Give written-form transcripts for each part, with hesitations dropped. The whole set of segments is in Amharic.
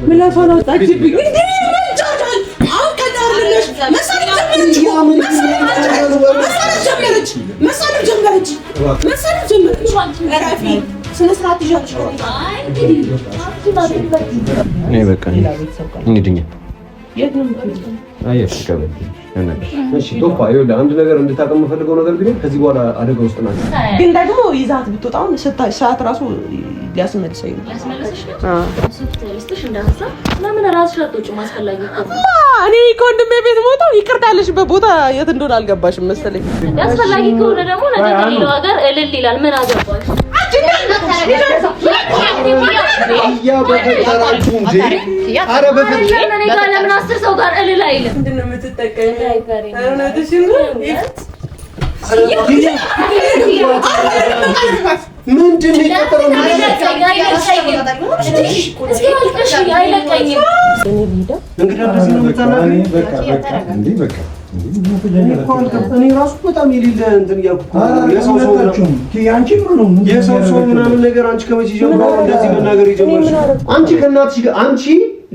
ምላሷን አውጣችብኝ። አሁን ከዳርልሽ መሳሪያ ጀመረች። እረፊ፣ ስነ ስርዓት ይዣለሽ። እኔ በቃ እንሂድኛ። እሺ ቶፋ ይኸውልህ አንድ ነገር እንድታውቅ የምፈልገው ነገር ግን ከዚህ በኋላ አደጋ ውስጥ ናት። ግን ደግሞ ይዛት ብትወጣው ሰዓት ራሱ ሊያስመልሰኝ ነው። እኔ ከወንድሜ ቤት ሞተው ይቅርታ ያለሽበት ቦታ የት እንደሆነ አልገባሽም መሰለኝ። ያስፈላጊ ከሆነ ደግሞ ነገ ከሌላው ሀገር እልል ይላል። ምን አገባሽ? እኔ ጋር ለምን 10 ሰው ጋር እልል አይልም? ምንድን ነው የምትጠቀሚው? ምንድን ነው የቀጠረው? እኔ ራሱ በጣም የሌለ እንትን እያልኩ የሰው ሰው ምናምን ነገር አንቺ ከመቼ ጀምሮ እንደዚህ መናገር የጀመርሽ? አንቺ ከእናትሽ ጋር አንቺ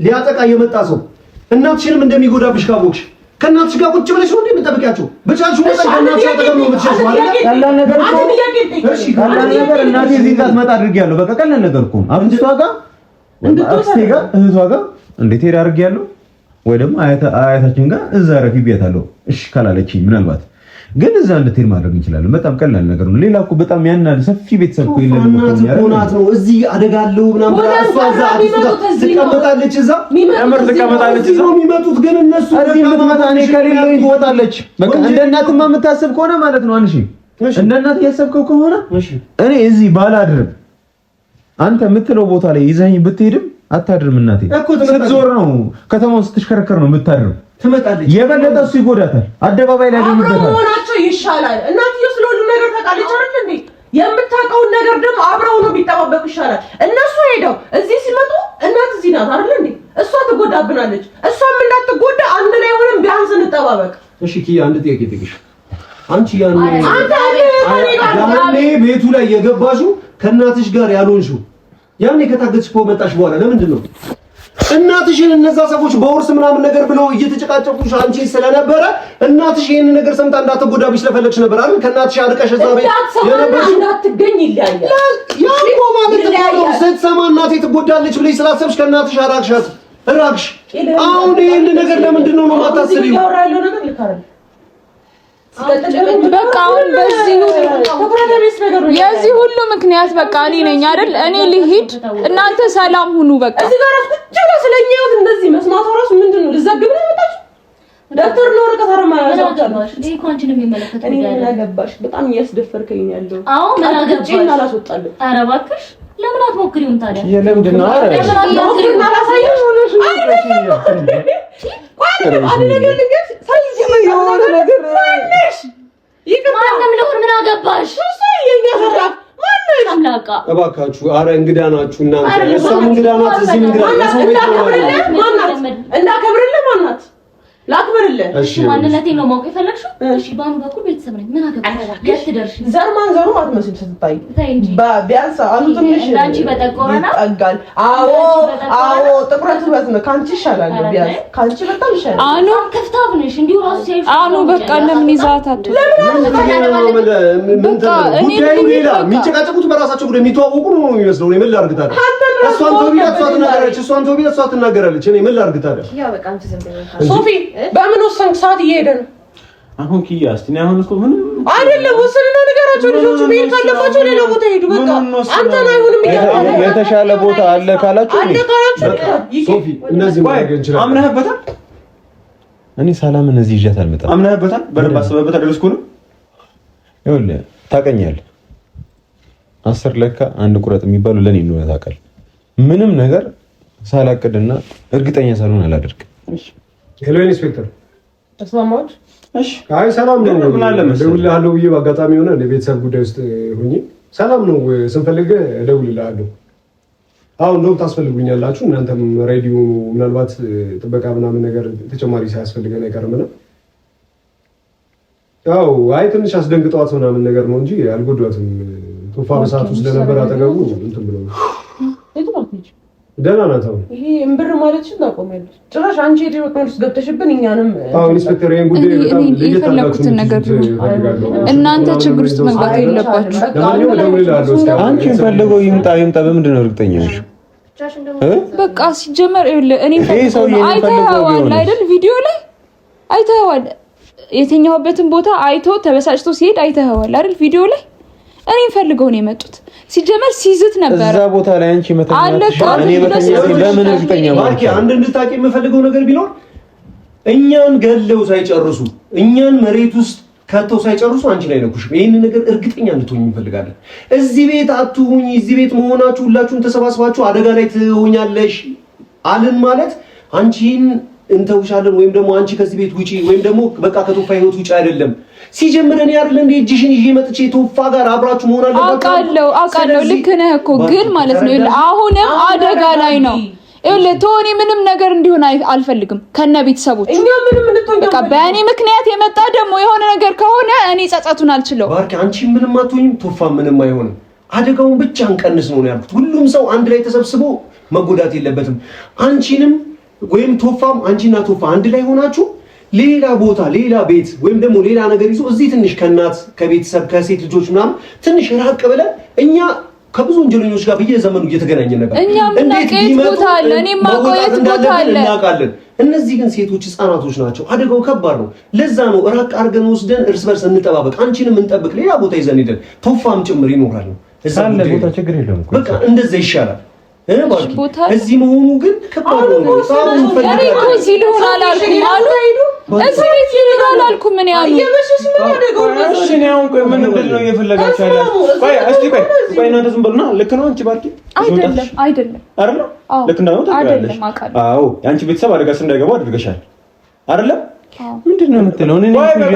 ሊያጠቃ የመጣ ሰው እናትሽንም እንደሚጎዳብሽ ካወቅሽ ከእናትሽ ጋር ቁጭ ብለሽ ነው እንደምትጠብቂያቸው ብቻችሁ መጣ ከእናትሽ ጋር ተገናኙ ብቻሽ ማለት ነው። ቀላል ነገር እኮ እሺ፣ ቀላል ነገር እናቴ እዚህ ጋር መጣ አድርጌያለሁ። በቃ ቀላል ነገር እኮ አብንቷ ጋር አክስቴ ጋር እህቷ ጋር እንዴት ሄድ አድርጌያለሁ ወይ ደግሞ አያታችን ጋር እዛ ረፊ ቤታለሁ። እሺ ካላለችኝ ምናልባት ግን እዛ እንድትሄድ ማድረግ እንችላለን። በጣም ቀላል ነገር ነው። ሌላ እኮ በጣም ያናል ሰፊ ቤተሰብ እኮ የለም እኮ ነው። እዚህ አደጋለው ምናምን ብላ እሷ እዛ ትቀመጣለች። እዛ ምንም ትቀመጣለች። እዛ የሚመጡት ግን እነሱ እዚህ የምትመጣ እኔ ከሌለኝ ትወጣለች። በቃ እንደ እናትማ የምታስብ ከሆነ ማለት ነው አንሺ እንደ እናት ያሰብከው ከሆነ እኔ እዚህ ባላድርም አንተ የምትለው ቦታ ላይ ይዘኝ ብትሄድም አታድርም። እናቴ ስትዞር ነው ከተማውን ስትሽከረከር ነው የምታድርም። ትመጣለች። የበለጠ እሱ ይጎዳታል። አደባባይ ላይ ያደርግበታል። ሆናቸው ይሻላል። እናትዬው ስለሁሉ ነገር ታውቃለች አይደል እንዴ? የምታውቀውን ነገር ደግሞ አብረው ነው ቢጠባበቁ ይሻላል። እነሱ ሄደው እዚህ ሲመጡ እናት እዚህ ናት አይደል እንዴ? እሷ ትጎዳብናለች። እሷም እንዳትጎዳ አንድ ላይ ሆነን ቢያንስ እንጠባበቅ። እሺ ኪያ አንድ ጥያቄ ልጠይቅሽ። አንቺ ያኔ ቤቱ ላይ የገባሽው ከእናትሽ ጋር ያልሆንሽው ያኔ ከታገትሽ እኮ መጣሽ በኋላ ለምንድን ነው እናትሽን እነዛ ሰዎች በውርስ ምናምን ነገር ብለው እየተጨቃጨቁሽ አንቺ ስለነበረ እናትሽ ይሄን ነገር ሰምታ እንዳትጎዳብሽ ስለፈለግሽ ነበር አይደል? ከእናትሽ አርቀሽ እዛ ቤት የነበርሽ እንዳትገኝ ይለያያል። ያንቺ ማለት ነው ስትሰማ እናቴ ትጎዳለች ብለሽ ስላሰብሽ ከእናትሽ አራቅሻት ራቅሽ። አሁን ይሄን ነገር ለምንድን ነው የማታስቢው? በቃ አሁን በዚህ የዚህ ሁሉ ምክንያት በቃ እኔ ነኝ አይደል? እኔ ልሂድ፣ እናንተ ሰላም ሁኑ። በቃ እዚህ ጋር ቁጭ ብላ ስለኛው እንደዚህ መስማቷ ራሱ ምንድን ነው? ልዘግብ ነው መጣች። ዳክተር ነው ወረቀት አረማ ያዛውታለሽ። ይሄ ኮንቲኒ የሚመለከት እኔ ምን አገባሽ? በጣም እያስደፈርከኝ ያለው። አዎ ምን አገባሽ? አላስወጣለሁ። ኧረ እባክሽ ለምን አትሞክሪውም ታዲያ? ለምንድን ነው? ኧረ ለምን አላሳየሽ ሆነሽ እባካችሁ ኧረ እንግዳ ናችሁ እናንተ። እሷም እንግዳ ናት፣ እዚህም እንግዳ ናት። ሰው ቤት ነው እንዳከብርልህ ማናት? ላክብርልህ። እሺ ማንነቴን ነው ማወቅ የፈለግሽው? እሺ ባኑ በኩል ቤተሰብ ነኝ። ምን አገባሽ? የት ትደርሺ? ዘር ማንዘሩ አትመስል ስትታይ። ቢያንስ አሉ ትንሽ እንዳንቺ በጠቆረና ይጠጋል። አዎ ጥቁረት ውበት ነው። ካንቺ ይሻላል። ቢያንስ ካንቺ በጣም ይሻላል። አኑ ከፍታብ ነሽ እንዲሁ ራሱ ሲያይሽ አኑ በቃ ለምን ይዛታቱ? ጉዳዩ ሌላ የሚጨቃጨቁት በራሳቸው ጉዳይ የሚተዋወቁ ነው የሚመስለው። እኔ ምን ላድርግ ታዲያ? እሷን ተውቢያት እሷ ትናገራለች፣ እሷን ተውቢያት እሷ ትናገራለች። እኔ ምን ላድርግ ታዲያ? ሶፊ በምን ወሰንክ? ሰዓት እየሄደ ነው። አሁን ኪያ እስቲ ነው አሁን እኮ ምን አይደለም ወሰንና ነገራቸው። ልጆቹ መሄድ ካለባቸው ሌላ ቦታ ሄዱ። በቃ አንተ አይሆንም ይያለ የተሻለ ቦታ አለ ካላችሁ ሶፊ እነዚህ ማድረግ እንችላለን። አምነህበታል? እኔ ሰላምን እዚህ ይዣት አልመጣም። አምነህበታል? በደንብ አስበህበታል? ደረስኩ ነው ይኸውልህ፣ ታውቀኛለህ። 10 ለካ አንድ ቁረጥ የሚባለው ለኔ ነው ታውቃለህ። ምንም ነገር ሳላቅድና እርግጠኛ ሳልሆን አላደርግም። እሺ ሄሎ ኢንስፔክተር ተስማማችሁ? እሺ አይ ሰላም ነው። ምን አለ መሰለህ እደውልልሃለሁ ብዬ በአጋጣሚ ሆነ ለቤተሰብ ጉዳይ ውስጥ ሆኜ ሰላም ነው ስንፈልግ እደውልልሃለሁ። አሁን እንደውም ታስፈልጉኛላችሁ እናንተም ሬዲዮ ምናልባት ጥበቃ ምናምን ነገር ተጨማሪ ሳያስፈልገን አይቀርም ነው። ያው አይ ትንሽ አስደንግጠዋት ምናምን ነገር ነው እንጂ አልጎዷትም። ቶፋ በሰዓቱ ስለነበር አጠገቡ እንትን ብሎ ነው ደህና ናት። ይሄ እምብር ማለትሽን ታቆሚያለሽ። ጭራሽ አንቺ የዲሮክተር ውስጥ ገብተሽብን እኛንም ኢንስፔክተር ይሄን ጉዳይ በጣም የፈለኩትን ነገር እናንተ ችግር ውስጥ መግባት የለባችሁ። አንቺን ፈልገው ይምጣ በምንድን ነው እርግጠኛ ነሽ? በቃ ሲጀመር እኔ አይተኸዋል አይደል? ቪዲዮ ላይ አይተኸዋል። የተኛሁበትን ቦታ አይቶ ተበሳጭቶ ሲሄድ አይተኸዋል አይደል? ቪዲዮ ላይ እኔን ፈልገው ነው የመጡት። ሲጀመር ሲዝት ነበር እዛ ቦታ ላይ አንቺ መተኛትሽ እኔ መተኛት ለምን እርግጠኛ ማለት አንድ እንድታቂ የምፈልገው ነገር ቢኖር እኛን ገለው ሳይጨርሱ እኛን መሬት ውስጥ ከተው ሳይጨርሱ አንቺ ላይ ነኩሽም። ይሄን ነገር እርግጠኛ እንድትሆኝ እንፈልጋለን። እዚህ ቤት አትሁኝ። እዚህ ቤት መሆናችሁ ሁላችሁም ተሰባስባችሁ አደጋ ላይ ትሆኛለሽ አልን ማለት አንቺን እንተውሻለን ወይም ደግሞ አንቺ ከዚህ ቤት ውጪ ወይም ደግሞ በቃ ከቶፋ ህይወት ውጪ አይደለም። ሲጀምረን ያርለ እንደ እጅሽን ይዤ መጥቼ ቶፋ ጋር አብራችሁ መሆን አለባችሁ። አውቃለሁ ልክ ነህ እኮ ግን ማለት ነው አሁንም አደጋ ላይ ነው። ቶኒ ምንም ነገር እንዲሆን አልፈልግም ከነ ቤተሰቦች። እኛ ምንም እንድትሆን በቃ በእኔ ምክንያት የመጣ ደግሞ የሆነ ነገር ከሆነ እኔ ጸጸቱን አልችለው። ባርኪ አንቺ ምንም አትሆኝም፣ ቶፋ ምንም አይሆንም። አደጋውን ብቻ እንቀንስ ነው ያልኩት። ሁሉም ሰው አንድ ላይ ተሰብስቦ መጎዳት የለበትም። አንቺንም ወይም ቶፋም አንቺና ቶፋ አንድ ላይ ሆናችሁ ሌላ ቦታ ሌላ ቤት ወይም ደግሞ ሌላ ነገር ይዞ እዚህ ትንሽ ከእናት ከቤተሰብ ከሴት ልጆች ምናምን ትንሽ ራቅ ብለን እኛ ከብዙ ወንጀለኞች ጋር በየዘመኑ እየተገናኘን ነበር። እንዴት ቦታ አለ እኔም ማቆየት ቦታ አለ እናውቃለን። እነዚህ ግን ሴቶች ህፃናቶች ናቸው። አደጋው ከባድ ነው። ለዛ ነው ራቅ አድርገን ወስደን እርስ በርስ እንጠባበቅ፣ አንቺንም እንጠብቅ፣ ሌላ ቦታ ይዘን ሄደን ቶፋም ጭምር ይኖራል ነው እዛ ቦታ ችግር የለውም። በቃ እንደዛ ይሻላል። እዚህ መሆኑ ግን ከባድ ነው። እኔ እኮ እዚህ ልሆን አላልኩም አሉ እዚህ ቤት ልሆን አላልኩም። ምን ያሉ እሺ ነው አሁን ቆይ ምን ነው እየፈለጋችሁ ያላችሁ? ቆይ እናንተ ዝም በሉና ልክ ነው አንቺ ባርኪ አይደለም አይደል? ልክ ነው ታውቃለሽ። አዎ የአንቺ ቤተሰብ አደጋ ውስጥ እንዳይገባ አድርገሻል አይደል? ምንድነው የምትለው? እኔ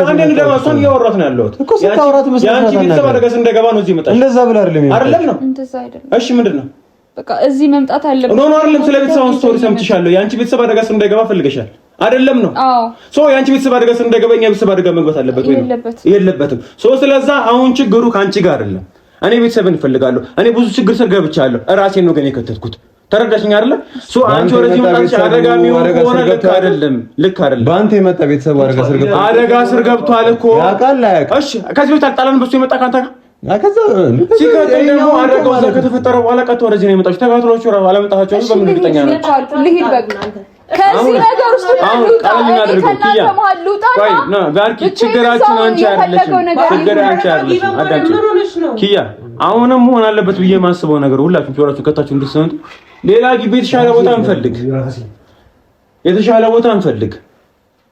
አንዴ እንደማ እሷን እያወራት ነው ያለሁት እኮ ስታወራት መስራት ያንቺ ቤተሰብ አደጋ ውስጥ እንዳይገባ ነው እዚህ መጣሽ። እንደዛ ብላ አይደለም ነው እንደዛ አይደለም። እሺ ምንድነው በቃ እዚህ መምጣት አለበት። ኖ አይደለም። ስለ ቤተሰብ ስቶሪ ሰምተሻለሁ። ያንቺ ቤተሰብ አደጋ ውስጥ እንዳይገባ ፈልገሻል አይደለም ነው? አዎ ሶ ያንቺ ቤተሰብ አደጋ ውስጥ እንዳይገባ የኛ ቤተሰብ አደጋ መግባት አለበት ወይ? የለበትም። ሶ ስለዛ አሁን ችግሩ ካንቺ ጋር አይደለም። እኔ ቤተሰብን እፈልጋለሁ። እኔ ብዙ ችግር ስር ገብቻለሁ። ራሴን ነው ግን የከተትኩት። ተረዳሽኝ አይደለ? ሶ አንቺ ወደዚህ መጣሽ አደጋ የሚሆን ከሆነ ልክ አይደለም። በአንተ የመጣ ቤተሰብ አደጋ ስር ገብቷል እኮ ያውቃል። እሺ ከዚህ ቤት አልጣላን በሱ የመጣ ካንተ ጋር ሲቀጥል ደግሞ አደጋው እዛ ከተፈጠረ በኋላ ቀጥታ ወደዚህ ነው የመጣችው። ተጋትሏችሁ አላመጣችሁም። በምን እርግጠኛ ነው? ልሂድ በቃ ከዚህ ነገር ውስጥ ችግራችን አንቺ አይደለሽም። ኪያ አሁንም መሆን አለበት ብዬ የማስበው ነገር ሁላችሁም ጆራችሁ ከታችሁ እንድትሰሙት ሌላ ግቢ የተሻለ ቦታ እንፈልግ።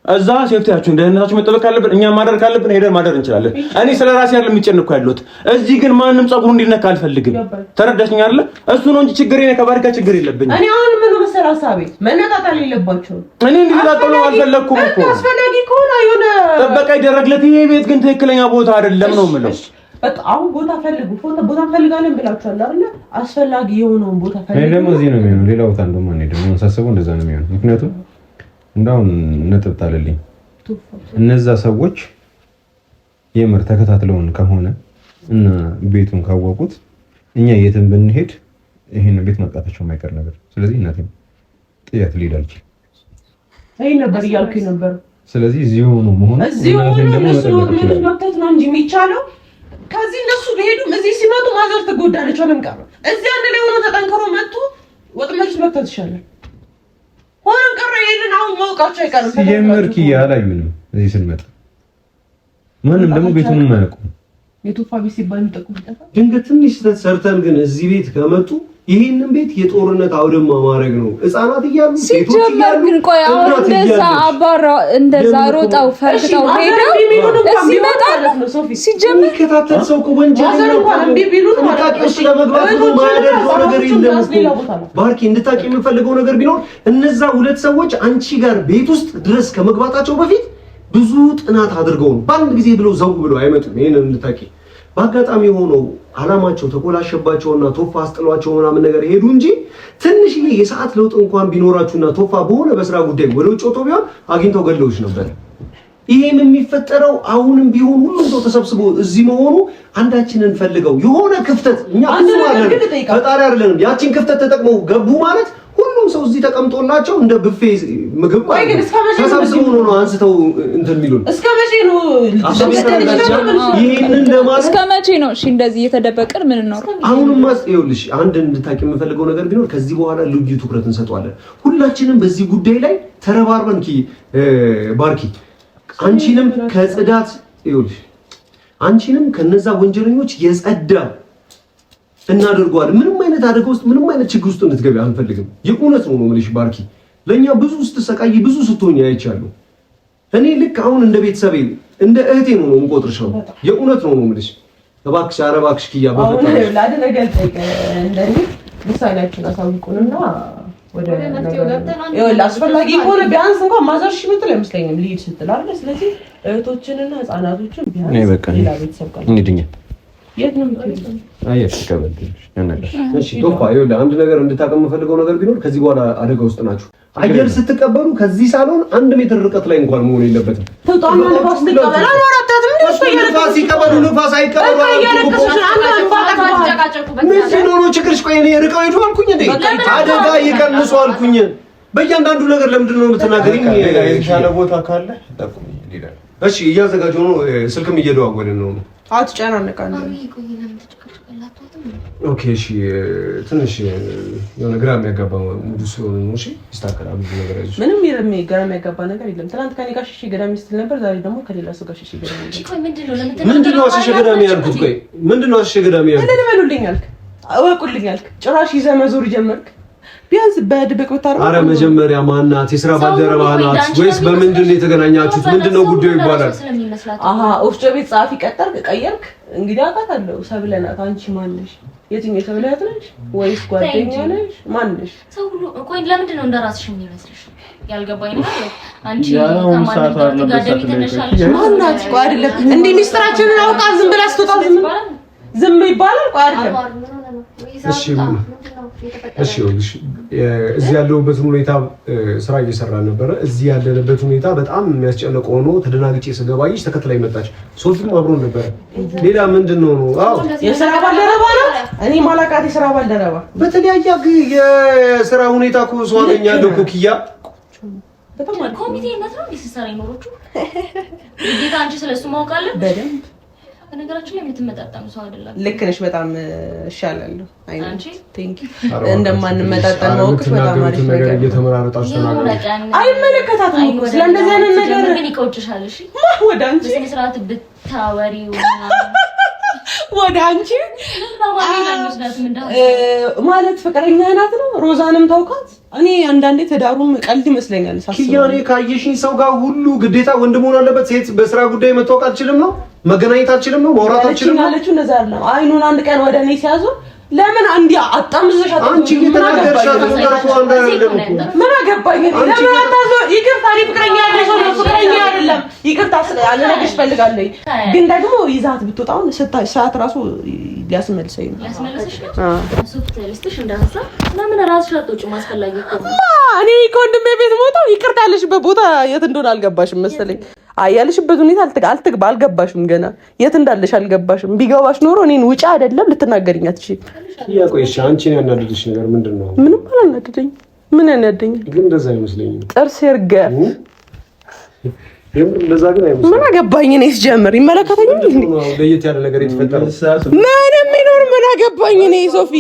እዛ ሴፍቲያችሁን ደህንነታችሁ መጠበቅ አለብን። እኛ ማደር ካለብን ሄደን ማደር እንችላለን። እኔ ስለራሴ አይደለም የሚጨንቀው ያለሁት እዚህ ግን ማንም ጸጉሩ እንዲነካ አልፈልግም። ተረዳሽኝ አይደለ? እሱ ነው እንጂ ችግሬ ነው ከባርካ ችግር የለብኝም። እኔ አሁን ምን መሰል ሐሳቤ መነጣጣል የለባቸው። እኔ እንዲላጣሉ አልፈለኩም እኮ አስፈላጊ ከሆነ የሆነ ጥበቃ ይደረግለት። ይሄ ቤት ግን ትክክለኛ ቦታ አይደለም ነው የምለው። በቃ አሁን ቦታ ፈልጉ፣ ቦታ ፈልጋለን ብላችኋል አይደለ? አስፈላጊ የሆነውን ቦታ ፈልጉ። እኔ ደግሞ እዚህ ነው የሚሆነው። ሌላ ቦታ እንደውም አንሄድም። ሳስበው እንደዛ ነው የሚሆነው። ምክንያቱም እንዳውን ነጥብ ጣለልኝ። እነዛ ሰዎች የምር ተከታትለውን ከሆነ እና ቤቱን ካወቁት እኛ የትም ብንሄድ ይሄን ቤት ማጣታቸው የማይቀር ነገር። ስለዚህ እናቴም ጥያት ልሄድ አልችልም። አይ ነበር እያልኩኝ ነበር። ስለዚህ እዚህ ሆኖ መሆን እዚህ ሆኖ እነሱ መጥተት ነው እንጂ የሚቻለው ከዚህ እነሱ ቢሄዱም እዚህ ሲመጡ ማዘር ትጎዳለች። ሆነም ቀረ እዚህ አንድ ላይ ሆኖ ተጠንክሮ መጥቶ ወጥመድ መጥተት ይሻላል። ሆነም ቀረ ይሄንን አሁን ማውቃቸው አይቀርም። ሲጀምር ኪያ አላዩንም እዚህ ስንመጣ ማንም ደግሞ ቤቱን የማያውቁም የቶፋ ቤት ሲባል የሚጠቁም ይጠፋ። ድንገት ትንሽ ሰርተን ግን እዚህ ቤት ከመጡ ይሄንን ቤት የጦርነት አውድማ ማድረግ ነው። ህፃናት እያሉ ሴቶች እያሉ ግን ቆይ አሁን እንደዛ አባራ እንደዛ ሮጣው ፈርጥጣው ሄደው እዚህ መጣል ሲጀምር ከታተል ሰው ከወንጀል ውስጥ ለመግባት ነው ማያደርገው ነገር የለም። ባርኪ እንድታቂ የምፈልገው ነገር ቢኖር እነዛ ሁለት ሰዎች አንቺ ጋር ቤት ውስጥ ድረስ ከመግባታቸው በፊት ብዙ ጥናት አድርገው ነው በአንድ ጊዜ ብለው ዘው ብለው አይመጡም። ይሄንን እንድታቂ በአጋጣሚ ሆኖ አላማቸው ተኮላሸባቸውና ቶፋ አስጥሏቸው ምናምን ነገር ሄዱ እንጂ ትንሽዬ የሰዓት ለውጥ እንኳን ቢኖራችሁና ቶፋ በሆነ በስራ ጉዳይ ወደ ውጭ ወጥቶ ቢሆን አግኝተው ገለውሽ ነበር። ይሄም የሚፈጠረው አሁንም ቢሆን ሁሉም ሰው ተሰብስቦ እዚህ መሆኑ አንዳችንን ፈልገው የሆነ ክፍተት እኛ ፈጣሪ አይደለንም ያቺን ክፍተት ተጠቅመው ገቡ ማለት ሁሉም ሰው እዚህ ተቀምጦላቸው እንደ ቡፌ ምግብ ተሰብስበው ነው አንስተው እንትን የሚሉን። እስከ መቼ ነው ይሄንን ለማለት እስከ መቼ ነው? እሺ እንደዚህ እየተደበቅን ምን ነው? አሁንማ ይኸውልሽ አንድ እንድታቂ የምፈልገው ነገር ቢኖር ከዚህ በኋላ ልዩ ትኩረት እንሰጠዋለን። ሁላችንም በዚህ ጉዳይ ላይ ተረባርበን ባርኪ አንቺንም ከጽዳት ይኸውልሽ አንቺንም ከነዛ ወንጀለኞች የጸዳ እናደርገዋለን። ምንም አይነት አደጋ ውስጥ ምንም አይነት ችግር ውስጥ እንድትገቢ አንፈልግም። የእውነት ነው የምልሽ ባርኪ። ለኛ ብዙ ስትሰቃይ ብዙ ስትሆኝ አይቻለሁ። እኔ ልክ አሁን እንደ ቤተሰቤ እንደ እህቴ ነው የምቆጥርሽ። የእውነት ነው የምልሽ። እባክሽ ኧረ እባክሽ ኪያ በፈጣሪ አሁን ላደረገ ጠይቀ እንደኔ ምሳሌያችን አሳውቁንና ወደ ይኸውልህ አስፈላጊ ከሆነ ቢያንስ እንኳን ማዘርሽ ምትል አይመስለኝም ልሂድ ስትል አይደል? ስለዚህ እህቶችንና ህፃናቶችን ቢያንስ ሌላ ቤተሰብ ጋር እንሂድኛ። የት ነው የምትሄጂው? አየሽ ከበድልሽ ያነገር እሺ ቶፋ ይኸውልህ አንድ ነገር እንድታቀም የምፈልገው ነገር ቢኖር ከዚህ በኋላ አደጋ ውስጥ ናችሁ። አየር ስትቀበሉ ከዚህ ሳሎን 1 ሜትር ርቀት ላይ እንኳን መሆን የለበትም። ተውጣና ንፋስ ትቀበል አላወራታትም እንዴ? ንፋስ ይቀበሉ ንፋስ አይቀበሉ ምን ችግርሽ? ቆይ እኔ ርቀው ሄዱ አልኩኝ እንዴ? አደጋ ይቀንሱ አልኩኝ። በእያንዳንዱ ነገር ለምንድን ነው የምትናገሪኝ? የተሻለ ቦታ ካለ ጠቁኝ። እሺ እያዘጋጀሁ ነው። ስልክም እየደዋወልን ነው። አትጨናነቃለህ። ኦኬ እሺ ትንሽ የሆነ ግራ የሚያጋባ ሙዱ ስለሆነ ነው። እሺ ይስተካከላል። ብዙ ነገር አይዞሽ። ምንም ግራ የሚያጋባ ነገር የለም። ትናንት ከኔ ጋር ሽሽ ገዳሚ ስትል ነበር። ዛሬ ደግሞ ከሌላ ሰው ጋር ሽሽ ገዳሚ ነበር። ቆይ ምንድነው ሽሽ ገዳሚ ያልኩት? ቆይ ምንድነው ሽሽ ገዳሚ ያልኩት? እንደምን በሉልኝ አልክ፣ እወቁልኝ አልክ። ጭራሽ ይዘህ መዞር ጀመርክ። ቢያንስ በድብቅ ብታረው። አረ መጀመሪያ ማናት? የሥራ ባልደረባ ናት ወይስ በምንድን ነው የተገናኛችሁት? ምንድነው ጉዳዩ ይባላል? አሃ ወፍጮ ቤት ጸሐፊ ቀየርክ። እንግዲህ አውቃታለሁ። ሰብለ ናት። አንቺ ማን ነሽ? የትኛው ሰብለ ነሽ? ወይስ ጓደኛ ነሽ? ማን ነሽ? ሰው ሁሉ ቆይ ለምንድን ነው እንደራስሽ የሚመስልሽ? ያልገባኝ ነገር አንቺ ከማን ጋር ተጋደሚ ተነሻለሽ? ማናት? ቆይ አይደለም እንዴ ሚስጥራችንን አውቃ ዝም ብላ ስትወጣ ዝም ይባላል? ቆይ አይደለም እሺ እሺ እዚህ ያለሁበትን ሁኔታ ስራ እየሰራን ነበረ። እዚህ ያለንበት ሁኔታ በጣም የሚያስጨንቅ ሆኖ ተደናግጬ ስገባይሽ ተከትላይ መጣች። ሶፊም አብሮን ነበረ። ሌላ ምንድነው ነው? አዎ የሥራ ባልደረባ ነው። እኔ ማላቃት የሥራ ባልደረባ በተለያየ የሥራ ሁኔታ እኮ ሰው አገኛለሁ እኮ ኪያ። በጣም ኮሚቴነት ነው ዲስሰራ ይኖሮቹ ጌታ አንቺ ስለሱ ማወቅ አለብሽ በደንብ። በነገራችን ላይ የምትመጣጣም ሰው አይደለም። ልክ ነሽ። በጣም እሻላለሁ። አንቺ ቴንክ ዩ እንደማንመጣጣን ነው። በጣም አሪፍ ነገር እየተመራረጣችሁ ተናገሩ። አይመለከታትም እኮ ስለዚህ አይነት ነገር ምን ይቆጭሻል? እሺ ወደ አንቺ በስርዓት ብታወሪው ወደ አንቺ ማለት ፍቅረኛ ናት ነው። ሮዛንም ታውቃት። እኔ አንዳንዴ ትዳሩም ቀልድ ይመስለኛል ሳስበው። ኪያኔ ካየሽኝ ሰው ጋር ሁሉ ግዴታ ወንድ መሆን አለበት። ሴት በስራ ጉዳይ መታወቅ አትችልም ነው? መገናኘት አትችልም ነው? ማውራት አትችልም ነው? አለችው እንደዛ አይደለም። አይኑን አንድ ቀን ወደ እኔ ሲያዙ ለምን አንዲ አጣምዘሻት? አንቺ እየተናገርሻት ነው። አንድ አይደለም እኮ ምን አገባኝ? ለምን አታዞ? ይቅርታ ፍቅረኛ ያለሽ ነው። ፍቅረኛ አይደለም። ይቅርታ አልነግርሽ ፈልጋለሁ። ግን ደግሞ ይዛት ብትወጣው ሰዓት ራሱ ሊያስመልሰኝ ነው። ያስመልሰሽ ነው። ሶፍት ልስትሽ እንዳንሳ ለምን ራስሽ አትወጪ? ማስፈላጊ እኮ እኔ ከወንድሜ ቤት ሞታው ይቅርታ ያለሽበት ቦታ የት እንደሆነ አልገባሽም መሰለኝ። ያለሽበት ሁኔታ አልገባሽም። ገና የት እንዳለሽ አልገባሽም። ቢገባሽ ኖሮ እኔን ውጪ አይደለም ልትናገሪኝ አትችይም። ያቆይሽ አንቺን ያናደድሽ ነገር ምንድነው? ምንም አላናደደኝ። ምን ያናደደኝ? ግን እንደዛ አይመስለኝም። ጥርስ ይርገፍ። እንደዛ ግን አይመስለኝም። ምን አገባኝ? እኔ ስጀምር ይመለከተኛል እንዴ? ለየት ያለ ነገር የተፈጠረው ምንም ይኖር ምን አገባኝ? እኔ ሶፊ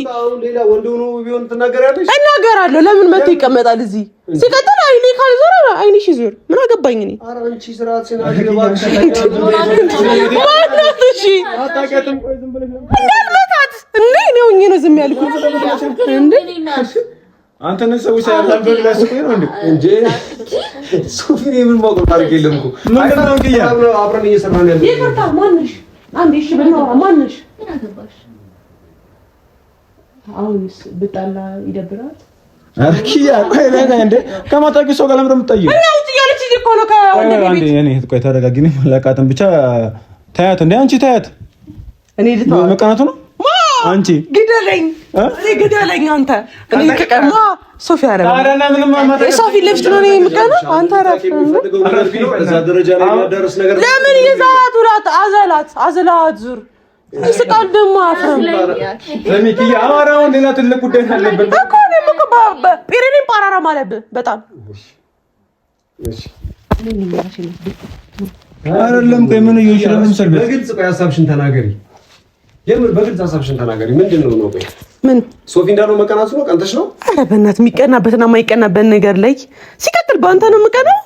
ሌላ ወንድ ሆኖ ቢሆን ትናገራለሽ? እናገራለሁ። ለምን መጥቶ ይቀመጣል እዚህ? ሲቀጥል አይኔ ካልዞረ አይንሽ ይዞር። ምን አገባኝ? እኔ ኧረ አንቺ ስራችን አገባሽ ማለት እሺ አታውቂያትም። ቆይ ዝም ብለሽ እንዳልመታት እንዴ ነው ነው ዝም ያልኩት እንዴ? አንተ ነህ ሰዎች ሳይታበል ላስቆይ ነው እንዴ? ሶፊ ምን ማውቀው ታሪክ የለም እኮ ምንድነው? ኪያ አብረን እየሰራን ያለው ይቅርታ። ማንሽ አንዴ እሺ ብናወራ ማንሽ ምን አገባሽ? አሁንስ ብጣላ ይደብራል። ኪያ ቆይ ለምን እንዴ? ከማታውቂው ሰው ጋር ለምን የምትጠይው? እና ውጥ ያለች እዚህ እኮ ነው ከወንድሜ ቤት። እኔ ቆይ ተረጋጊ። እኔ መላቃትን ብቻ ታያት እንዴ? አንቺ ታያት። እኔ ልታወራ መቀናቱ ነው አንቺ ግደለኝ። እኔ ግደለኝ አንተ። እኔ ከቀማ ሶፊ አረባ አረና ምንም ማማታ ሶፊ ለፍት ነው እኔ የምቀና አንተ አረፍ እዛ ደረጃ ላይ ማዳረስ ነገር ለምን ይዛት ወራት አዘላት ዙር ይስቃል። ደግሞ አፍረም ለሚኪያ አማራውን ሌላ ትልቅ ጉዳይ አለበት እኮ እኔም እኮ ጴሬኔን ፓራራ ማለብህ በጣም አይደለም። ቆይ ምን እየሆንሽ ነው? በግልጽ ቆይ ሀሳብሽን ተናገሪ። የምር በግልጽ ሀሳብሽን ተናገሪ። ምንድን ነው ቆይ ምን ሶፊ እንዳለው መቀናቱ ነው? ቀንተሽ ነው? ኧረ በእናትህ የሚቀናበትና የማይቀናበት ነገር ላይ ሲቀጥል በአንተ ነው የምቀናው።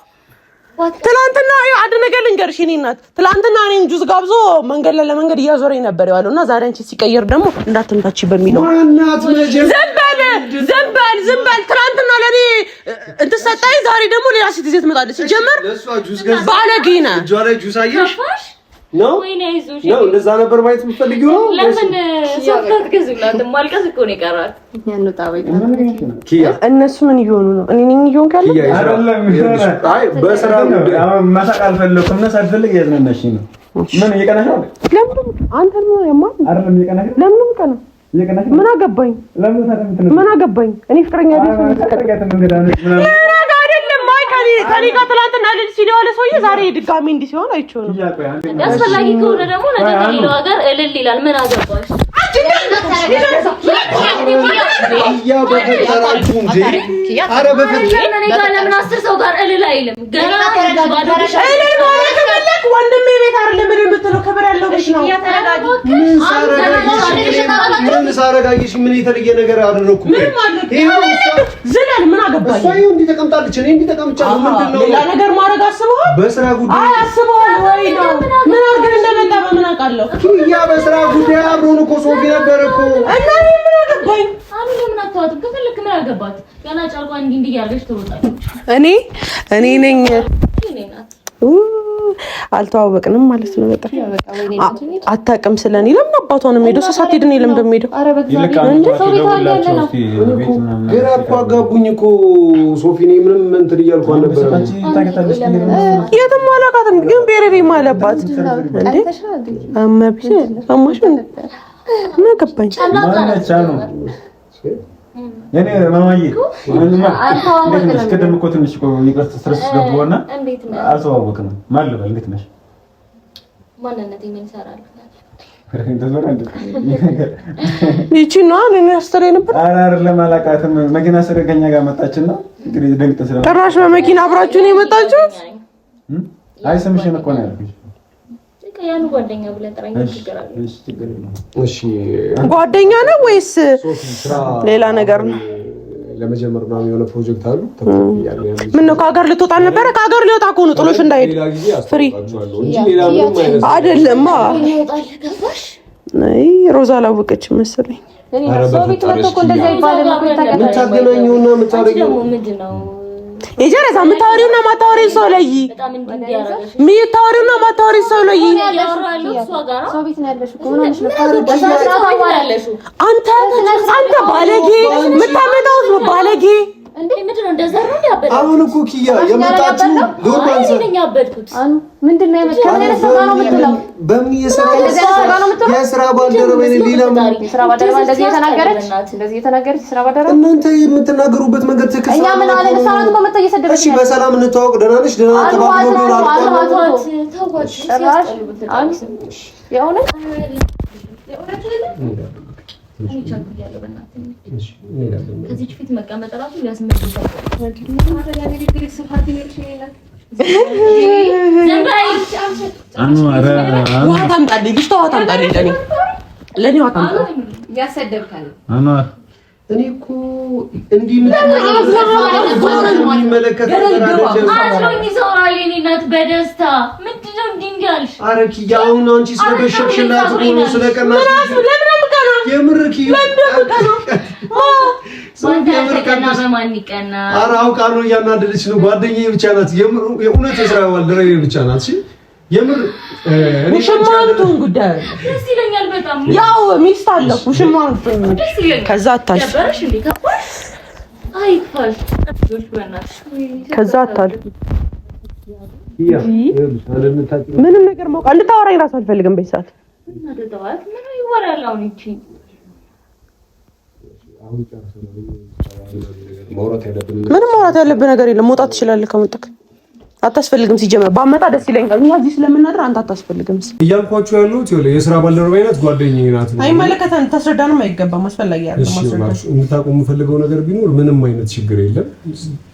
ትላንትና አንድ ነገር ልንገርሽ የእኔ እናት፣ ትላንትና እኔን ጁስ ጋብዞ መንገድ ላይ ለመንገድ እያዞረኝ ነበር ያለው እና ዛሬ አንቺ ሲቀየር ደግሞ እንዳትምታች በሚለው ዝም በል። ትላንትና ለኔ እንትን ሰጣኝ፣ ዛሬ ደግሞ ሌላ ሴት ይዘህ ትመጣለች። ሲጀመር ባለጌ ነህ። እጇ ላይ ጁስ አየሽ ነው እንደዛ ነበር ማየት የምትፈልጊው ነው? ለምን ሶፍት ገዝላት ማልቀስ እኮ ነው የቀራት። እነሱ ምን እየሆኑ ነው? እኔ ነኝ እየሆንኩ ያለው አይደለም። አይ በስራ ማሳቅ አልፈለኩም እና ሳትፈልግ ያዝነናሽኝ ነው። ምን እየቀናሽ ነው? ለምን አንተ ነው የማን አይደለም እየቀናሽ ነው? ለምን ቀና ምን አገባኝ? ምን አገባኝ? እኔ ፍቅረኛ ቤት ነው ከኔ ጋር ትላንትና ልጅ ሲል የዋለ ሰውዬ ዛሬ ድጋሚ እንዲህ ሲሆን አይቼው ነው። አስፈላጊ ከሆነ ደግሞ ነገ ከሌላው ሀገር እልል ይላል። ምን አገባሽ? ለምን 10 ሰው ጋር እልል አይልም? ገና ወንድሜ ቤት አይደለም የምትለው ክብር ያለው ቤት ነው። ምን ሳረጋግሽ? ምን የተለየ ነገር አደረኩ? ዝለል ምን አገባኝ? እሷ እንዲህ ተቀምጣለች፣ እኔ እንዲህ ተቀምጫለሁ። ምንድነው ሌላ ነገር ማድረግ አስበዋል? በስራ ጉዳይ አስበዋል ወይ ነው? ምን አድርገን እንደመጣ በምን አውቃለሁ? ያ በስራ ጉዳይ አብሮን እኮ ሶፊ ነበር እኮ እና ምን አገባኝ? አሁን ለምን አታወጥም? ከፈለክ ምን አገባት? ገና ጫልቋን እንዲህ እያለች ትወጣለች። እኔ ነኝ አልተዋወቅንም ማለት ነው። በጣም አታውቅም ስለኔ። ለምን አባቷንም ሄዶ ሰሳት ሄድን የለም እንደሚሄደው ግራ እኮ አጋቡኝ እኮ ሶፊ። እኔ ምንም እንትን እያልኩ አልነበረም። የትም አላውቃትም፣ ግን ቤሬሬ ማለባት እንዴ አማብሽ አማሽ ምን ገባኝ? የኔ ማማዬ ቅድም እኮ ትንሽ እኮ ይቅርታ ስትረስ ገባውና አልተዋወቅንም። ማን ልበል? እንዴት ነሽ? ማንነቴ ምን ይሰራል? ይቺ ነው እኔ አስተረይ ነበር። አይደለም አላውቃትም። መኪና ስር ከኛ ጋር መጣችና እንግዲህ ደንግጠ ስለ ጭራሽ በመኪና አብራችሁ ነው የመጣችሁት? አይ ስምሽን እኮ ነው ያልኩሽ። ያን ጓደኛ ብለን ጠራኝ። እሺ ጓደኛ ነው ወይስ ሌላ ነገር ነው? ለመጀመር ምናምን የሆነ ፕሮጀክት አሉ። ምን ነው ከሀገር ልትወጣ ነበረ? ከሀገር ሊወጣ እኮ ነው ጥሎሽ እንዳይሄድ ፍሪ አይደለም። አይ ሮዛ አላወቀችም መሰለኝ። የጀረዛ የምታወሪውና ማታወሪው ሰው ላይ የምታወሪውና ማታወሪው ሰው ላይ አንተ ባለጌ የምታመጣው ባለጌ እንዴ ምንድነው? እንደዛ ነው ያበደ። አሁን እኮ ኪያ የመጣችው ዶርባንስ ምንድነው የምትለው? በምን የስራ ባልደረባዬ ሌላ የስራ ባልደረባ እንደዚህ የተናገረች ስራ ባልደረባ እናንተ የምትናገሩበት መንገድ ትክክል እኛ ምን አለ ለሳራት እኮ መጣ እየሰደበች። እሺ በሰላም እንተዋወቅ። ደህና ነሽ? ደህና ተባብሎ ነው አልቋል። የእውነት ከዚህ ፊት መቀመጥ ራሱ ሊያስመልስ እኔ እኮ እንዲህ የሚመለከት በደስታ ምንድነው እንዲህ አልሽ? ኧረ ኪያ አሁን አንቺ ስለበሸቅሽላት ሆኖ ስለቀናሽ የምር ኪያ ኧረ አውቃ ነው እያናደደች ነው። ጓደኛዬ ብቻ ናት የእውነት የስራ ባልደረባዬ ብቻ ናት። እሺ የምር ውሽማቱን ጉዳይ ደስ ይለኛል በጣም ያው ሚስት አለ ውሽማቱን ከዛ አታል ከዛ አታል ምንም ነገር ማውቃ እንድታወራኝ ራሱ አልፈልግም። በይሳት ምንም ማውራት ያለብን ነገር የለም። መውጣት ትችላለህ ከመጣክ አታስፈልግም። ሲጀመር ባመጣ ደስ ይለኛል። እኛ እዚህ ስለምናድር አንተ አታስፈልግም እያልኳችሁ ያለሁት ይኸውልህ፣ የሥራ ባልደረባዬ ናት፣ ጓደኛዬ ናት። አይመለከተንም። ታስረዳንም አይገባም። አስፈላጊ አይደለም ማስረዳት። እንድታውቁ የምፈልገው ነገር ቢኖር ምንም አይነት ችግር የለም።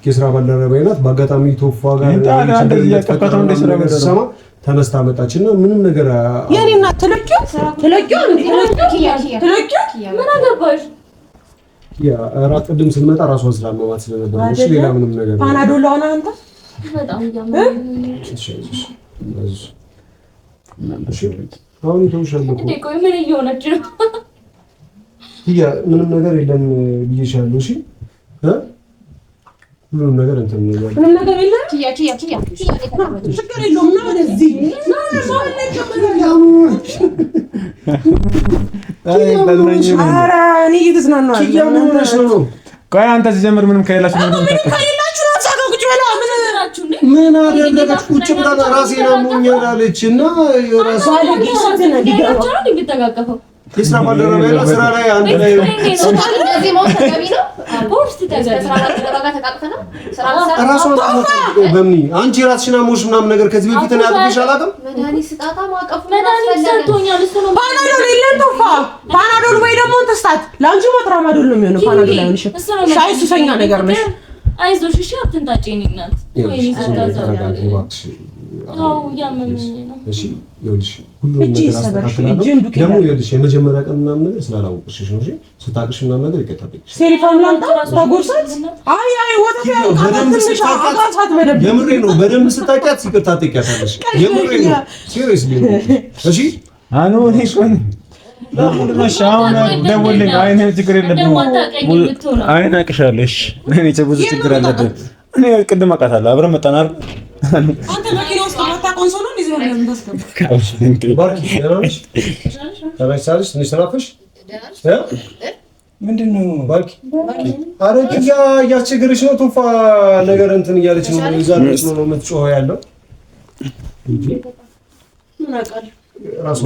የሥራ ባልደረባዬ ናት። በአጋጣሚ ቶፋ ጋር ሰማ ተነስታ መጣችና ምንም ነገር የኔ እናት ትለቂው ምን አገባሽ? ያ እራት ቅድም ስንመጣ ራሷን ስላመማት ስለነበር ነው። ሌላ ምንም ነገር ፓናዶል ሆነ አንተ በጣም ያመመኝ አሁን ተውሻለሁ እኮ ቆይ ምን እየሆነች ነው? ያ ምንም ነገር የለም ብዬሻለሁ። እሺ ምንም ነገር እንትን ነው ምንም ነገር የለም። ኪያ ችግር የለውም ነው ወደዚህ እኔ እየተዝናናሁ ነው። ቆይ አንተ ሲጀምር ምንም ከሌላችሁ ምን አደረገች? ቁጭ ብላ ራሴን አሞኛል አለች እና የሥራ ባልደረባዬ ናት። ስራ ላይ አንድ ላይ አንቺ ራስሽን አሞሽ ምናምን ነገር ከዚህ በፊት ነው ያልኩሽ አላውቅም። ፓናዶል ወይ ደግሞ ተስታት ለአንቺ ማትራማዶል ነው የሚሆነው። ፓናዶል አይሆንሽም። ሻይ ሱሰኛ ነገር ነሽ። አይዞሽ እሺ፣ አትንጣጪ የእኔ እናት። ወይኔ እሺ ይኸውልሽ፣ ሁሉም ነገር አስተካክላለሁ። ደግሞ ይኸውልሽ የመጀመሪያ ቀን ምናምን ነገር ስላላወቅሽ ነው እንጂ ስታቅሽ ምናምን ነገር ይቀጣብሽ። ሴሪፋም ላንተ ታጎርሳት። አይ ወጣ የምሬ ነው። በደንብ ስታቂያት ይቅርታ ትጠይቂያታለሽ። የምሬ ነው። ሲሪየስሊ ነው። እሺ አኑ ሄሽን ለሙሉሻውን ደውልኝ። አይኔ ችግር የለብኝም። አይኔ አቅሻለሽ። እኔ ብዙ ችግር አለብኝ። እኔ ቅድም አውቃታለሁ። አብረን መጣን አይደል? አንተ መኪና ውስጥ ማታውቀውን ሰው ነው እንደዚህ ነው የምታስገባው። ምንድን ነው ባርኪ? ኧረ እያስቸገረች ነው። ቶፋ ነገር እንትን እያለች ነው። ይዛለች ነው የምትጮኸው ያለው ምን አውቃለሁ። ራሱ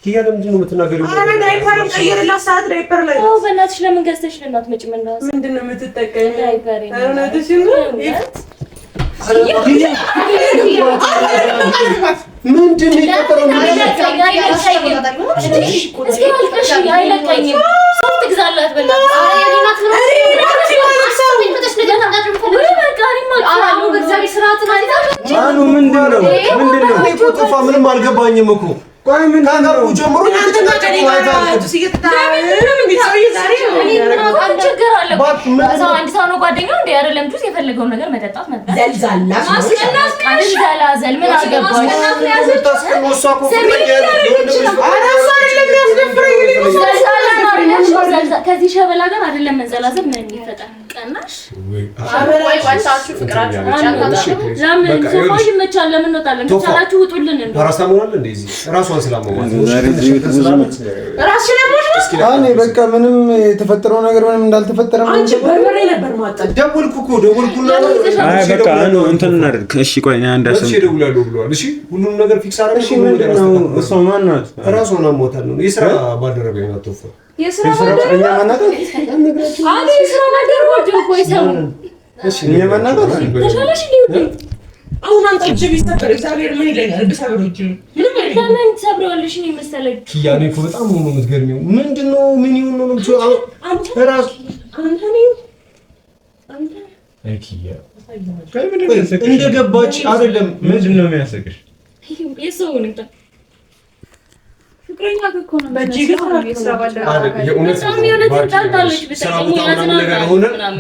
ኪያ ለምንድን ነው የምትናገሪው? በእናትሽ ለምን ገዝተሽ ለማትመጪ? ምንድን ነው የምትጠቀሚው? ምንድን ነው የቀጠረው? አይለቀኝም። ሶፍት ግዛላት በእናትሽ። አኑ ምንድን ነው ቶፋ? ምንም አልገባኝም እኮ ቆይ ምን ታጋቡ ጀምሮ ሰው ነው ጓደኛው እንደ አይደለም ጁስ የፈለገውን ነገር መጠጣት መጣ ከዚህ ሸበላ ጋር አይደለም መንዘላዘል ምን ይፈጠር ቀናሽ ለምን እንወጣለን? ከቻላችሁ ውጡልን። በቃ ምንም የተፈጠረው ነገር ምንም እንዳልተፈጠረ ደወልኩ እኮ ደወልኩና በቃ እንትን እናድርግ። እሺ ቆይ እኔ አንድ አሰብ እደውላለሁ ብለዋል። እሺ ሁሉንም ነገር ፊክስ አደረግሽ። እሷ ማን ናት? ራሷን አሞታል ነው የሥራ ባልደረባዬ ናት ቶፋ። የሥራ ባልደረባ አሁን አንተ እጅ ቢሰበር እግዚአብሔር ምን ይለኛል? ብሰብሮች ለምን ትሰብረዋለሽ? እኔ መሰለኝ ኪያ እኮ በጣም ነው የምትገርሚው። ምንድነው ምን ይሁን ነው አንተ ራስ አንተ አይ ኪያ እንደገባች አይደለም። ምንድነው የሚያሰቅሽ? የሰው ሁኔታ ፍቅረኛ እኮ ነው።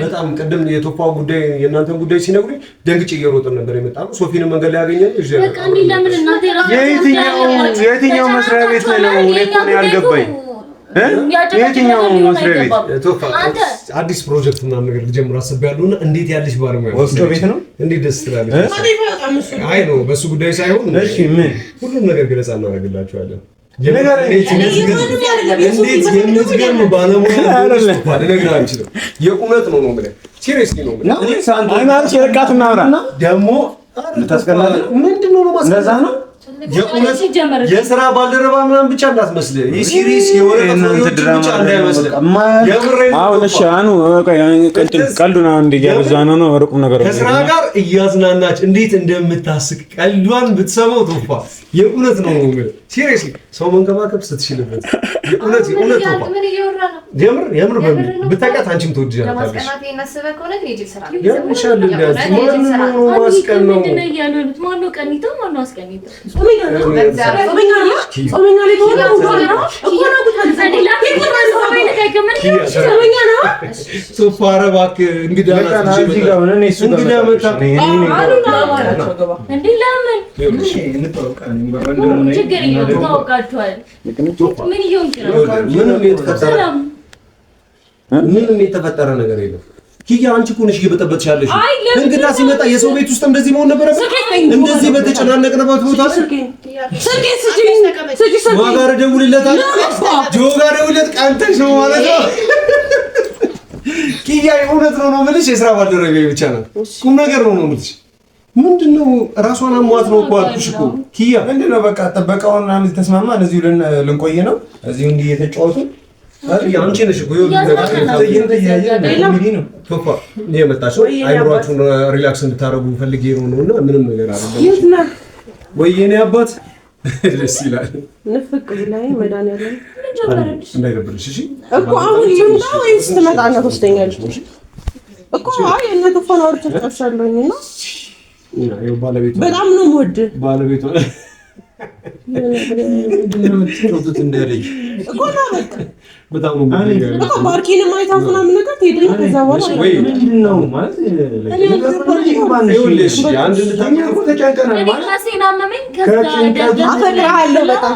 በጣም ቅድም የቶፋው ጉዳይ የእናንተን ጉዳይ ሲነግሩኝ ደንግጬ እየሮጥን ነበር የመጣነው። ሶፊንም መንገድ ላይ ያገኘን የትኛው መስሪያ ቤት ነው? እኔ እኮ ነው ያልገባኝ። የትኛው መስሪያ ቤት? አዲስ ፕሮጀክት ምናምን ነገር ልጀምር አስቤያለሁና እንዴት ያለሽ ባለሙያ ወስዶ ቤት ነው። እንዴት ደስ ትላለች። አይ ነው በሱ ጉዳይ ሳይሆን እሺ ምን ሁሉም ነገር ገለጻ እናደርግላችኋለን። የምትገርም ባለሙያ ልነግርህ አልችልም። የእውነት ነው የምልህ። ሲሪየስሊ ነው የምልህ። ደግሞ ምንድን ነው የስራ ባልደረባ ምናምን ብቻ እንዳትመስል። የሲሪየስ የሆነ እናንተ ድራማ እንዳይመስል። አሁን እሺ አኑ ቀልዱን አንድ እያበዛ ነው ሩቁም ነገር ከስራ ጋር እያዝናናች እንዴት እንደምታስቅ ቀልዷን ብትሰማው ቶፋ የእውነት ነው ሲሪየስሊ ሰው መንከባከብ ስትችልበት የእውነት ቶፋ የምር ብታውቃት አንቺም ትወድጃለሽ። ምንም የተፈጠረ ነገር የለም። ኪያ አንቺ እኮ ነሽ እየበጠበጥሽ ያለሽ። እንግዳ ሲመጣ የሰው ቤት ውስጥ እንደዚህ መሆን ነበረበት? እንደዚህ በተጨናነቅንበት ቦታ ዋጋር ደውልለታል። ጆጋር ደውልለት ቀንተሽ ነው ማለት ነው። ኪያ እውነት ነው የምልሽ የስራ ባልደረባዬ ብቻ ናት። ቁም ነገር ነው የምልሽ። ምንድነው ራሷን አሟት ነው እኮ አልኩሽ እኮ ኪያ። ምንድነው በቃ ጠበቃውን ምናምን ተስማማ እዚሁ ልንቆይ ነው እዚሁ እንዲህ እየተጫወቱ አንቺ ነሽ እኮ የመጣችው አይምሯችሁን ሪላክስ እንድታረጉ ፈልጌ ነውና ምንም ነገር አይደለም። ወይኔ አባት ደስ ይላል። ንፍቅ ላይ መድኃኒዓለም እንዳይደብርሽ እሺ እኮ አሁን ይምጣ ወይስ ትመጣና ትወስደኛለሽ እኮ? አይ እነ ተፋና ወርጭ ተጨርሻለሁኝና ባለቤቱ በጣም ነው የምወድ ባለቤቱ በጣም ነው በቃ ባርኪንም አይታ ምናምን ነገር ትሄድና ከዛ በኋላ ወይ ምንድነው ማለት ይኸውልሽ አንድ ልታኛ ተጨንቀናል ማለት ከሴና መመን ከዛ አፈቅርሃለሁ በጣም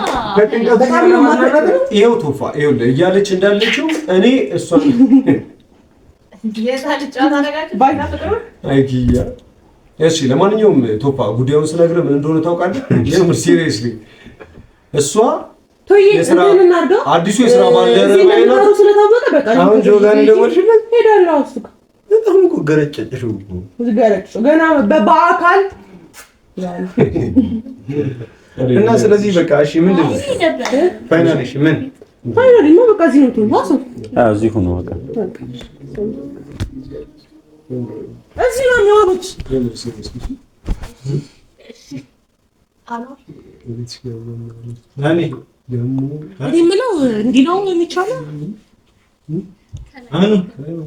በጣም ነው ማለት ይኸው ቶፋ ይኸውልህ እያለች እንዳለችው እኔ እሷን የታልጫታ ነገራችሁ ባይናፍቅሩ አይኪያ እሺ ለማንኛውም ቶፋ ጉዳዩን ስነግርህ ምን እንደሆነ ታውቃለህ? የምር ሲሪየስሊ እሷ የስራ አዲሱ የስራ ባልደረባዬ ነው ስለታወቀ በቃ አሁን ጆጋን ደወልሽለት ሄዳለሁ። እሱ በጣም እኮ ገረጨጭሽው ገና በአካል እና ስለዚህ በቃ እሺ ምንድን ነው ፋይናል? እሺ ምን ፋይናል ነው በቃ እዚህ ነው ትንዋሱ እዚህ ሆኖ በቃ እዚህ ነው የሚሆኑት። እኔ የምለው እንዲህ ነው የሚቻለው።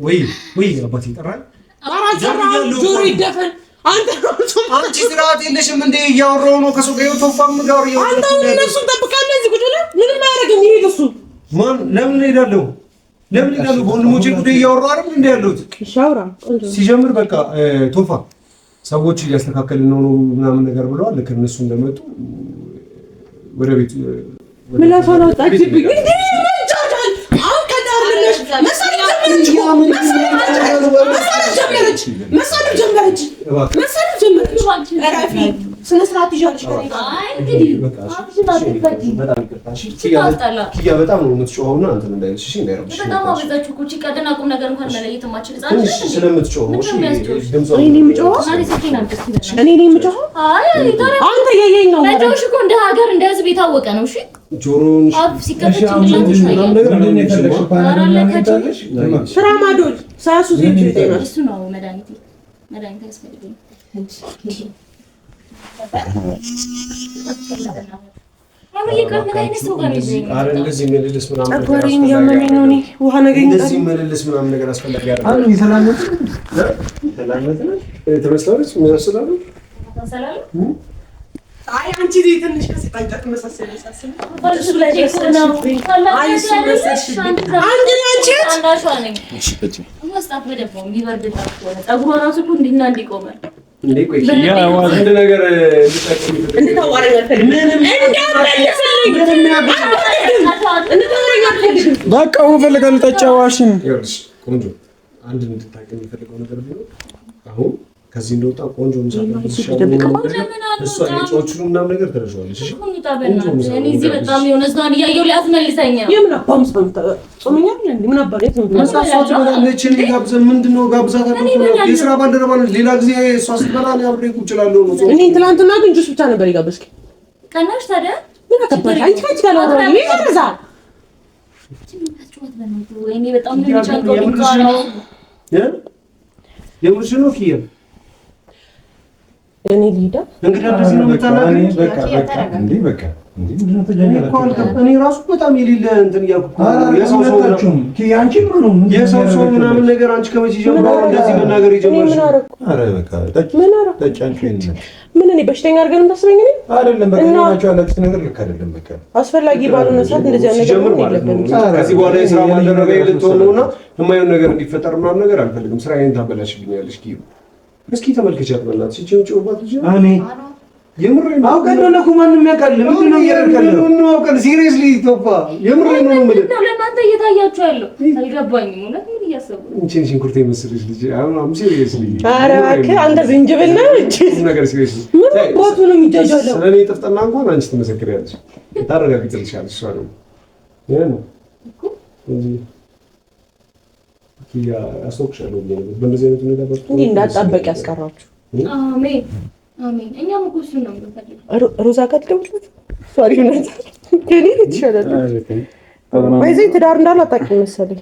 ወይ አባቴ ይጠራል። ጆሮ ይደፈን። አንቺ ስርዓት የለሽም እንዴ? እያወራሁ ነው ከሰው ጋር ቶፋም ጋር አንተ እነሱን ጠብቃለህ እዚህ ቁጭ ብለህ ምንም አያደርግም። ይሄድ እሱ ማን ለምን እሄዳለሁ? ለምን ይላሉ? በወንድሞቼ ጉዳይ እያወራሁ አይደል እንዴ ያለሁት? ሻውራ ሲጀምር በቃ ቶፋ ሰዎች እያስተካከልን ነው ምናምን ነገር ብለዋል። ልክ እነሱ እንደመጡ ወደ ቤት ምላሷን አወጣችብኝ። አሁን ከዳር ልነሽ መሳሪያ ጀመረች። እረፊ ስነ ስርዓት ይዣለሽ ከእኔ ጋር። ኪያ በጣም ነው የምትጮኸውና እንትን እንዳይልሽ እሺ፣ እንዳይረብሽ በጣም አበዛችሁ እኮ ቺ ቀደና ቁም ነገር እንኳን መለየት የማትችል ትንሽ ስለምትጮህ ነው። እሺ እኔ ነኝ የምጮኸው? አንተ እያየኝ ነው። ለጆሽ እኮ እንደ ሀገር እንደ ህዝብ የታወቀ ነው። እሺ ጆሮን ሲከፈት ጭንቅላትሽ ነው ስራ ማዶል ሳሱ ይጤናል። እሱ ነው መድኃኒት ያስፈልገኝ። እንደዚህ ምልልስ ምናምን ነገር አስፈላጊ አይ አንቺ ትንሽ ከስቃንጨት መሳሰለሽ በቃ ወፈልጋል ተጫዋሽን ቆንጆ አንድ እንድታውቂ የሚፈልገው ነገር ቢሆን አሁን ከዚህ እንደወጣ ቆንጆ ምሳሌ እሷ የጮቹን ምናምን ነገር ተረጃለሽ። እሺ እኔ እዚህ በጣም የሆነ ዝናን እያየሁ ሊያስመልሰኝ ነው። የምን አባምስ ጾመኛል እንዴ? ምን አባሬ መስራሳቱ ለችን ጋብዘን ምንድነው ጋብዛታ የስራ ባልደረባ ሌላ ጊዜ እሷ ስትበላ ነው አብሬ ቁጭ እላለሁ ነው። እኔ ትናንትና ግን ጁስ ብቻ ነበር የጋበዝከኝ። ቀናሽ ታዲያ ምን አከባሽ አንቺ ካንቺ ጋር ነው ይዘርዛል ወይኔ በጣም ነው የሚጨንቀው የምርሽ ነው ኪያ እኔ ሊዳ እንግዲህ እንደዚህ ነው የምታናግረኝ በቃ እኔ ራሱ በጣም የሌለ እንትን እያልኩ የሰው ሰው ምናምን ነገር አንቺ ከመቼ ጀምሮ እንደዚህ መናገር የጀመርሽ? ኧረ በቃ ምን እኔ በሽተኛ አድርገን እንዳስበኝ ነኝ አይደለም። በቃ ናቸው ያላችሁት ነገር ልክ አይደለም። በቃ አስፈላጊ ባልሆነ ሰዓት እንደዚህ ነገር ነው የለብንም። ከዚህ በኋላ የስራ ባልደረባዬ ልትሆን ነውና የማይሆን ነገር እንዲፈጠር ምናምን ነገር አልፈልግም። ስራዬን ታበላሽብኛለሽ። ኪዩ እስኪ ተመልከቻት በእናትሽ እቺው ጭውባት ልጅ እኔ የምሬን ነው አውቀን ነው ማንንም ያውቃል። ምንድን ነው እያደረግከው ነው? አውቀን ሲሪየስሊ ቶፋ የምሬን ነው የምልህ ነው ለእናንተ እየታያችሁ ያለው አልገባኝም። እውነት ምን እያሰቡ እንቺን ሽንኩርት የመሰለሽ ልጅ አሁን ሲሪየስሊ ኧረ እባክህ አንተ ዝንጅብል ነው እንጂ ነገር ሲሪየስሊ ቦቱ ነው የሚጃጃለው። ስለኔ ጥፍጥና እንኳን አንቺ ትመሰክሪያለሽ፣ ታረጋግጥልሻለሽ። እሷ ነው ይሄ ነው ኪያ አስተውቅሻለሁ ብዬሽ ነበር። በእንደዚህ አይነት ሁኔታ በቃ እንዴ እንዳጣበቅ ያስቀራችሁ። አሜን አሜን። እኛም እኮ እሱን ነው የምንፈልገው። ሮዛ ጋር ትደውልለት ሶሪ ነው ከኔ ይችላል ወይዘይ ትዳር እንዳላጣቂ መሰለኝ።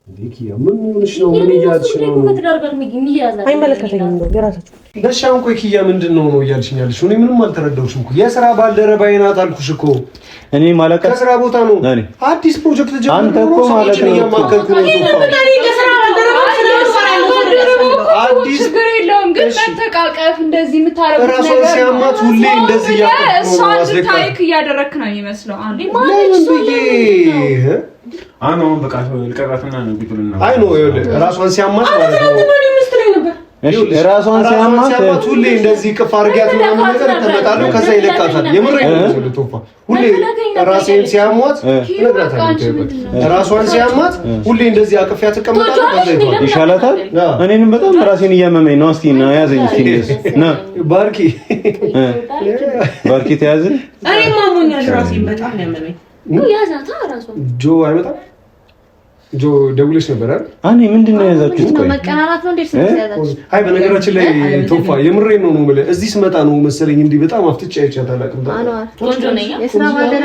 እንዴ ኪያ ምን ሆነሽ ነው? ምን እያልሽ ነው? ከትዳር ጋር የሚያያዝ አይመለከተኝም ነው የራሳችሁ ደሻውን ቆይ ኪያ ምንድን ነው እያልሽኝ ያለሽ? እኔ ምንም አልተረዳሁሽም እኮ የስራ ባልደረባዬ ናት አልኩሽ እኮ። እኔ ማለት ከስራ ቦታ ነው አዲስ ፕሮጀክት ጀምሮ አንተ እኮ ማለት ነው እያማከርኩ ነው። አዲስ ችግር የለውም ግን መተቃቀፍ እንደዚህ የምታረጉት ነገር ራስን ሲያማት ሁሌ እንደዚህ እሷን ታይክ እያደረክ ነው የሚመስለው። አንዴ ማለት ብዬ አኖ በቃ ልቀራትና ነው ቢቱልና አይ ነው ራስን ሲያማት ማለት ነው። እሺ ራስን ሲያማት ሁሌ እንደዚህ ቅፍ አድርጊያት ምናምን ነገር ተመጣጣለው ከዛ ይለቃታል። የምሬን ነው ቶፋ ሁሌ ራስን ሲያማት ነግራታለሁ። ራስን ሲያማት ሁሌ እንደዚህ አቅፊያት ተቀመጣለሁ ከዛ ይቷል ይሻላታል። እኔንም በጣም ራሴን እያመመኝ ነው። እስቲ ና ያዘኝ እስቲ ና ባርኪ ባርኪ ተያዘ። እኔ ማሞኛል ራሴን በጣም ነው ያመመኝ። ያዛታ ራሱ ጆ አይመጣም። ጆ ደውለሽ ነበር አይደል? እኔ ምንድነው ያዛችሁት? ቆይ መቀናናት ነው እንዴ? ስለዚህ አይ በነገራችን ላይ ቶፋ የምሬን ነው የምልህ እዚህ ስመጣ ነው መሰለኝ እንዲህ በጣም አፍጥጫ አይቻታል። አቅምታ ቆንጆ ነኝ።